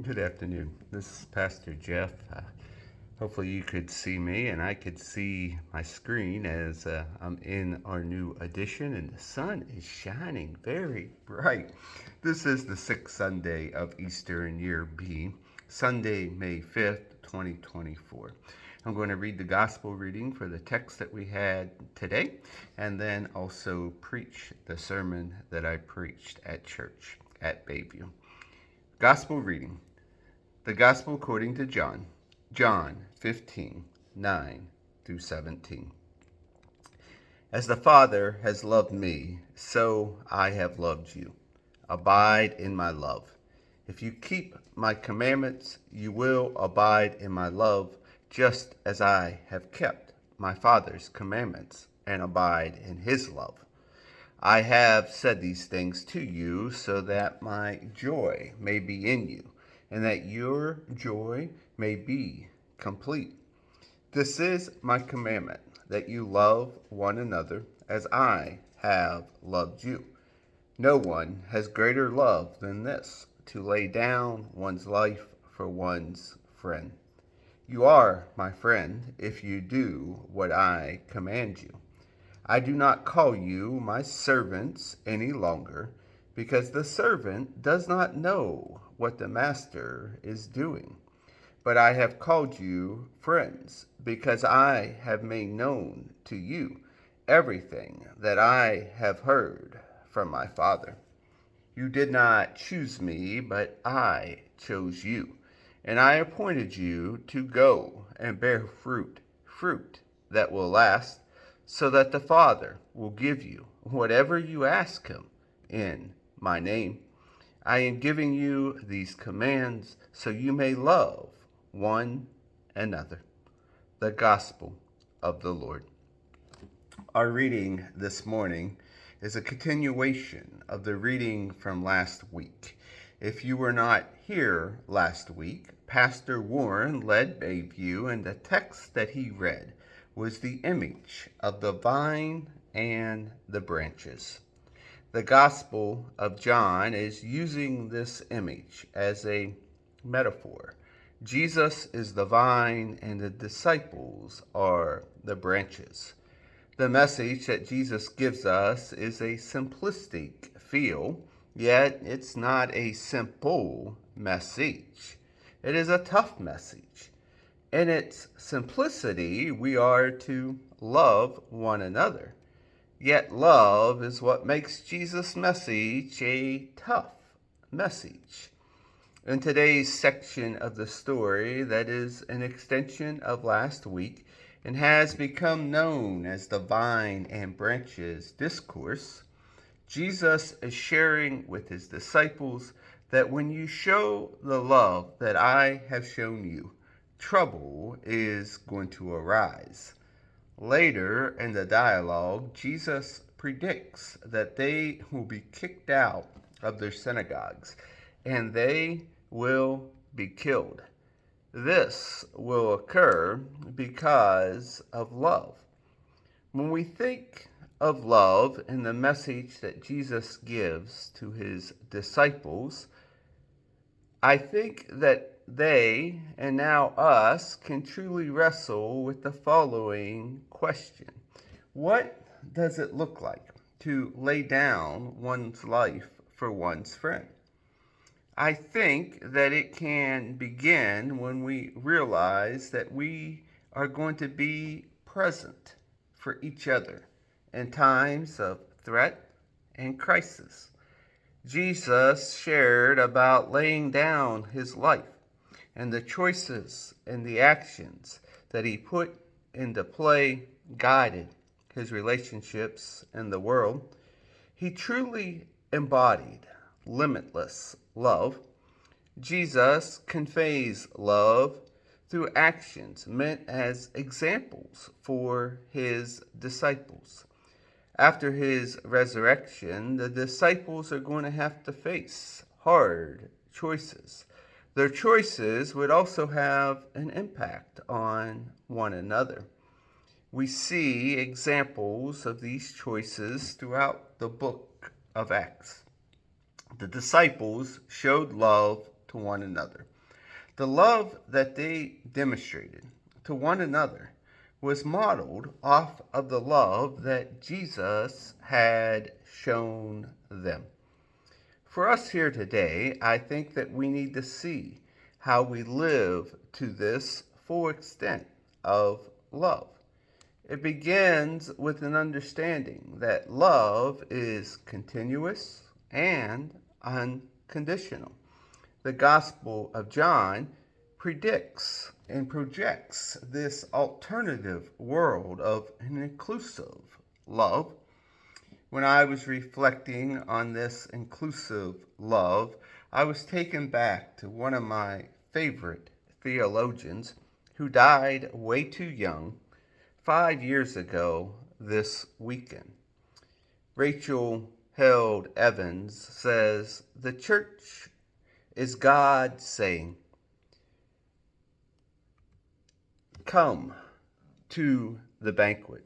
Good afternoon. This is Pastor Jeff. Hopefully, you could see me and I could see my screen as I'm in our new edition, and the sun is shining very bright. This is the sixth Sunday of Easter in year B, Sunday, May 5th, 2024. I'm going to read the gospel reading for the text that we had today, and then also preach the sermon that I preached at church at Bayview. Gospel reading. The Gospel according to John, John 15, 9 through 17. As the Father has loved me, so I have loved you. Abide in my love. If you keep my commandments, you will abide in my love, just as I have kept my Father's commandments and abide in his love. I have said these things to you so that my joy may be in you, and that your joy may be complete. This is my commandment, that you love one another as I have loved you. No one has greater love than this, to lay down one's life for one's friend. You are my friend if you do what I command you. I do not call you my servants any longer, because the servant does not know what the master is doing. But I have called you friends, because I have made known to you everything that I have heard from my Father. You did not choose me, but I chose you, and I appointed you to go and bear fruit that will last, so that the Father will give you whatever you ask him in my name. I am giving you these commands so you may love one another. The Gospel of the Lord. Our reading this morning is a continuation of the reading from last week. If you were not here last week, Pastor Warren led Bayview, and the text that he read was the image of the vine and the branches. The Gospel of John is using this image as a metaphor. Jesus is the vine and the disciples are the branches. The message that Jesus gives us is a simplistic feel, yet it's not a simple message. It is a tough message. In its simplicity, we are to love one another. Yet love is what makes Jesus' message a tough message. In today's section of the story, that is an extension of last week and has become known as the Vine and Branches Discourse, Jesus is sharing with his disciples that when you show the love that I have shown you, trouble is going to arise. Later in the dialogue, Jesus predicts that they will be kicked out of their synagogues and they will be killed. This will occur because of love. When we think of love and the message that Jesus gives to his disciples, I think that they, and now us, can truly wrestle with the following question. What does it look like to lay down one's life for one's friend? I think that it can begin when we realize that we are going to be present for each other in times of threat and crisis. Jesus shared about laying down his life and the choices and the actions that he put into play guided his relationships in the world. He truly embodied limitless love. Jesus conveys love through actions meant as examples for his disciples. After his resurrection, the disciples are going to have to face hard choices. Their choices would also have an impact on one another. We see examples of these choices throughout the book of Acts. The disciples showed love to one another. The love that they demonstrated to one another was modeled off of the love that Jesus had shown them. For us here today, I think that we need to see how we live to this full extent of love. It begins with an understanding that love is continuous and unconditional. The Gospel of John predicts and projects this alternative world of an inclusive love. When I was reflecting on this inclusive love, I was taken back to one of my favorite theologians who died way too young 5 years ago this weekend. Rachel Held Evans says, "The church is God saying, 'Come to the banquet.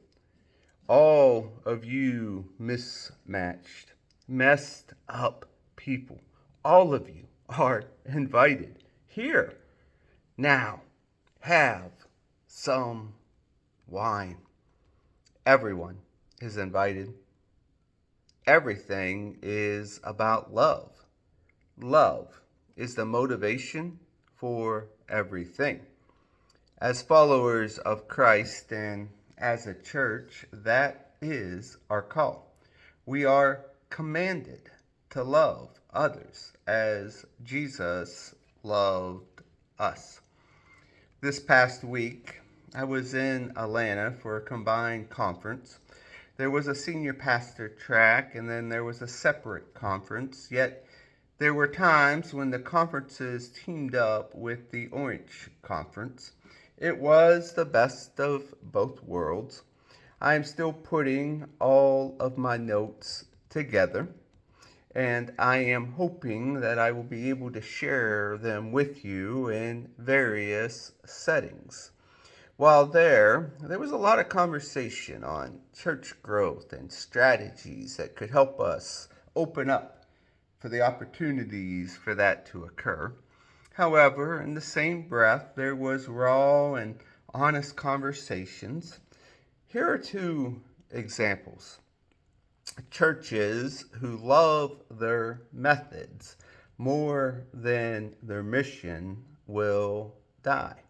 All of you mismatched, messed up people, all of you are invited here. Now, have some wine.'" Everyone is invited. Everything is about love. Love is the motivation for everything. As followers of Christ and as a church, that is our call. We are commanded to love others as Jesus loved us. This past week, I was in Atlanta for a combined conference. There was a senior pastor track, and then there was a separate conference, yet there were times when the conferences teamed up with the Orange Conference. It was the best of both worlds. I am still putting all of my notes together, and I am hoping that I will be able to share them with you in various settings. While there was a lot of conversation on church growth and strategies that could help us open up for the opportunities for that to occur. However, in the same breath, there was raw and honest conversations. Here are two examples. Churches who love their methods more than their mission will die.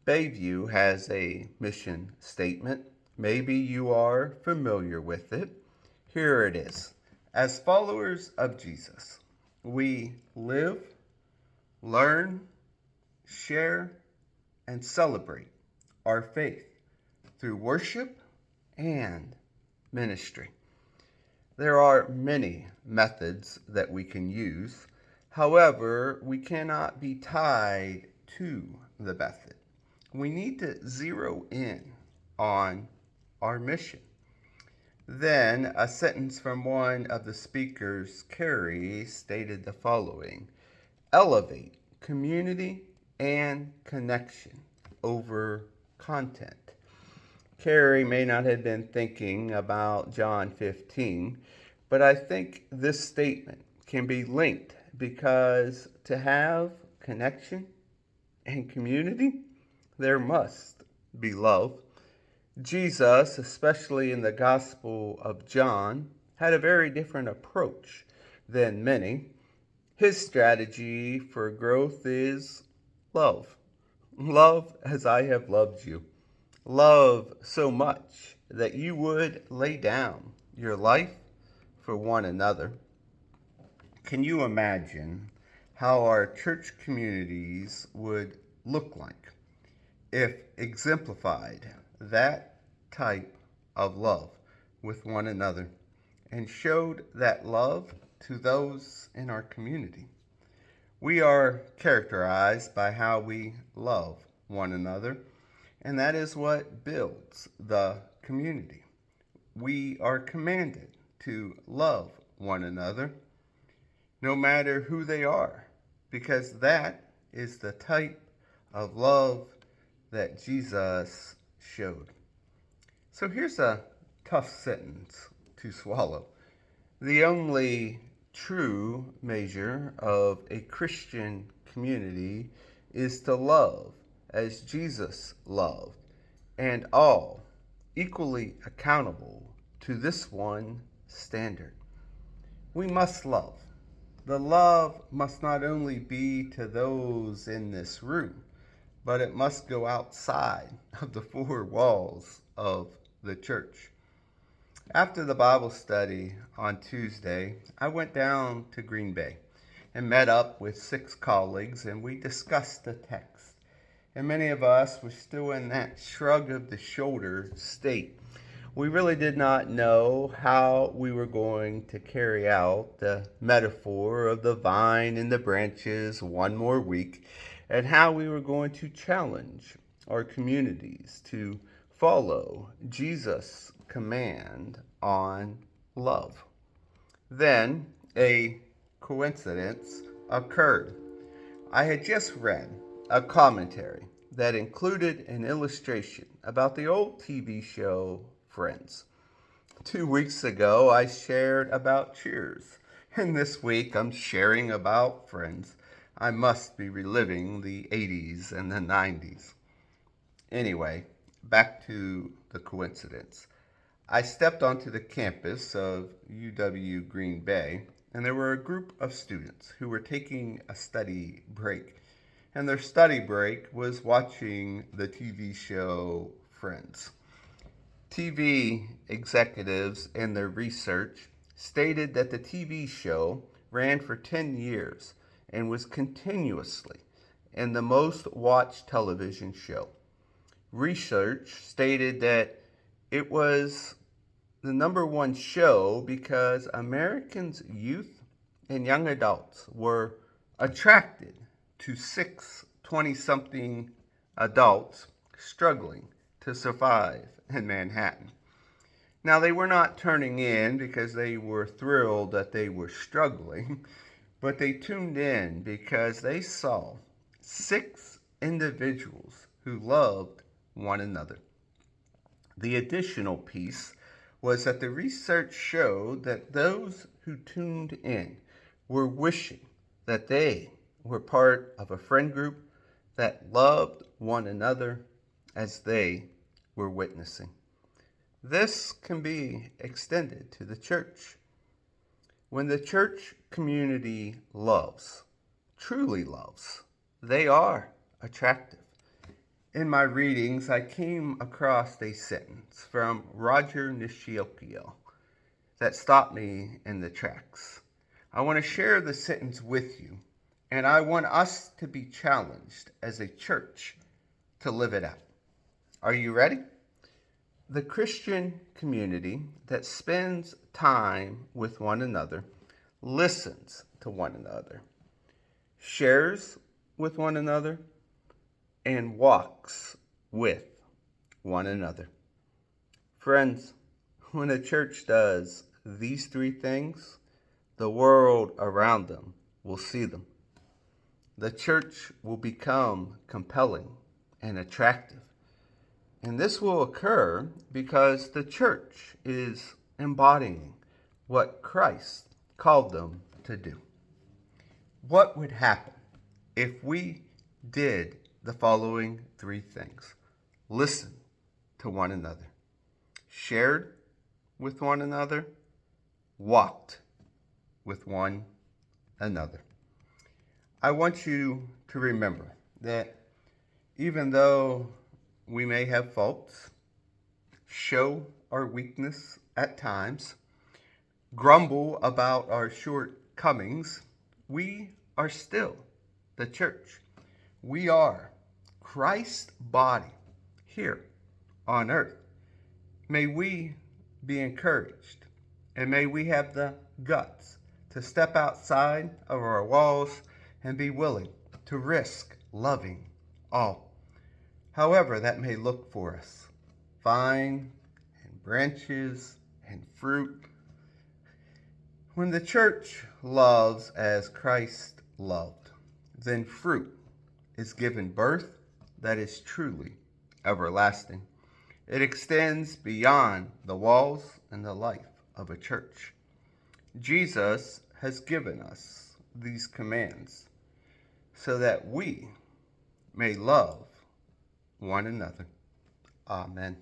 Bayview has a mission statement. Maybe you are familiar with it. Here it is. As followers of Jesus, we live, learn, share, and celebrate our faith through worship and ministry. There are many methods that we can use. However, we cannot be tied to the method. We need to zero in on our mission. Then a sentence from one of the speakers, Carrie, stated the following: "Elevate community and connection over content." Carrie may not have been thinking about John 15, but I think this statement can be linked because to have connection and community, there must be love. Jesus, especially in the Gospel of John, had a very different approach than many. His strategy for growth is love. Love as I have loved you. Love so much that you would lay down your life for one another. Can you imagine how our church communities would look like if exemplified that type of love with one another and showed that love to those in our community? We are characterized by how we love one another, and that is what builds the community. We are commanded to love one another, no matter who they are, because that is the type of love that Jesus showed. So here's a tough sentence to swallow. The only true measure of a Christian community is to love as Jesus loved, and all equally accountable to this one standard. We must love. The love must not only be to those in this room, but it must go outside of the four walls of the church. After the Bible study on Tuesday, I went down to Green Bay and met up with 6 colleagues, and we discussed the text. And many of us were still in that shrug of the shoulder state. We really did not know how we were going to carry out the metaphor of the vine and the branches one more week, and how we were going to challenge our communities to follow Jesus' command on love. Then a coincidence occurred. I had just read a commentary that included an illustration about the old TV show Friends. 2 weeks ago, I shared about Cheers, and this week I'm sharing about Friends. I must be reliving the 80s and the 90s. Anyway, back to the coincidence. I stepped onto the campus of UW Green Bay, and there were a group of students who were taking a study break. And their study break was watching the TV show Friends. TV executives in their research stated that the TV show ran for 10 years and was continuously in the most watched television show. Research stated that it was the number one show because Americans' youth and young adults were attracted to 6 20-something adults struggling to survive in Manhattan. Now, they were not turning in because they were thrilled that they were struggling, but they tuned in because they saw 6 individuals who loved one another. The additional piece was that the research showed that those who tuned in were wishing that they were part of a friend group that loved one another as they were witnessing. This can be extended to the church. When the church community loves, truly loves, they are attractive. In my readings, I came across a sentence from Roger Nishiokio that stopped me in the tracks. I want to share the sentence with you, and I want us to be challenged as a church to live it out. Are you ready? The Christian community that spends time with one another, listens to one another, shares with one another, and walks with one another. Friends, when a church does these 3 things, the world around them will see them. The church will become compelling and attractive. And this will occur because the church is embodying what Christ called them to do. What would happen if we did the following 3 things? Listen to one another, shared with one another, walked with one another. I want you to remember that even though we may have faults, show our weakness at times, grumble about our shortcomings, we are still the church. We are Christ's body here on earth. May we be encouraged, and may we have the guts to step outside of our walls and be willing to risk loving all, however that may look for us. Vine and branches and fruit. When the church loves as Christ loved, then fruit is given birth that is truly everlasting. It extends beyond the walls and the life of a church. Jesus has given us these commands so that we may love one another. Amen.